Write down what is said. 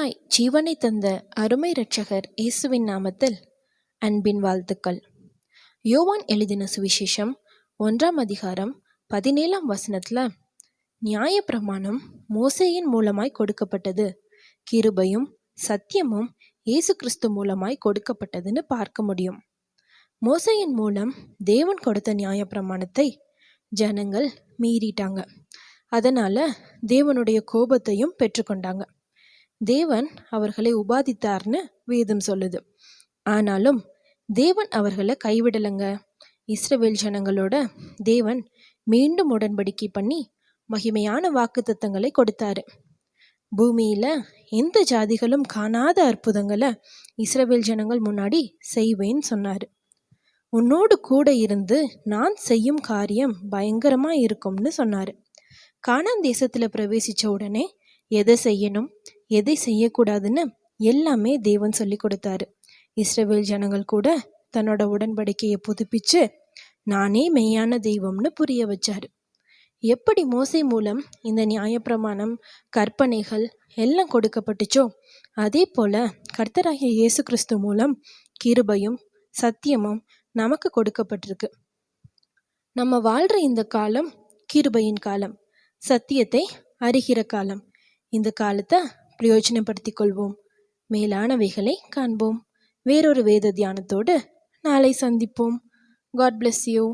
ஜீவனை தந்த அருமை இரட்சகர் இயேசுவின் நாமத்தில் அன்பின் வாழ்த்துக்கள். யோவான் எழுதின சுவிசேஷம் 1ஆம் அதிகாரம் 17ஆம் வசனத்துல, நியாயப்பிரமாணம் மோசேயின் மூலமாய் கொடுக்கப்பட்டது, கிருபையும் சத்தியமும் இயேசு கிறிஸ்து மூலமாய் கொடுக்கப்பட்டதுன்னு பார்க்க முடியும். மோசேயின் மூலம் தேவன் கொடுத்த நியாயப்பிரமாணத்தை ஜனங்கள் மீறிட்டாங்க. அதனால தேவனுடைய கோபத்தையும் பெற்றுக்கொண்டாங்க. தேவன் அவர்களை உபாதித்தார்னு வேதம் சொல்லுது. ஆனாலும் தேவன் அவர்களை கைவிடலைங்க. இஸ்ரவேல் ஜனங்களோட தேவன் மீண்டும் உடன்படிக்கை பண்ணி மகிமையான வாக்குத்தத்தங்களை கொடுத்தாரு. பூமியில எந்த ஜாதிகளும் காணாத அற்புதங்களை இஸ்ரவேல் ஜனங்கள் முன்னாடி செய்வேன்னு சொன்னாரு. உன்னோடு கூட இருந்து நான் செய்யும் காரியம் பயங்கரமா இருக்கும்னு சொன்னாரு. கானான் தேசத்துல பிரவேசிச்ச உடனே எதை செய்யணும் எதை செய்யக்கூடாதுன்னு எல்லாமே தேவன் சொல்லி கொடுத்தாரு. இஸ்ரவேல் ஜனங்கள் கூட தன்னோட உடன்படிக்கையை புதுப்பிச்சு நானே மெய்யான தெய்வம்னு புரிய வச்சாரு. எப்படி மோசே மூலம் இந்த நியாயப்பிரமாணம் கற்பனைகள் எல்லாம் கொடுக்கப்பட்டுச்சோ, அதே போல கர்த்தராகிய இயேசு கிறிஸ்து மூலம் கிருபையும் சத்தியமும் நமக்கு கொடுக்கப்பட்டிருக்கு. நம்ம வாழ்ற இந்த காலம் கிருபையின் காலம், சத்தியத்தை அறிகிற காலம். இந்த காலத்தை பிரயோஜனப்படுத்திக் கொள்வோம், மேலானவைகளை காண்போம். வேறொரு வேத தியானத்தோடு நாளை சந்திப்போம். God bless you.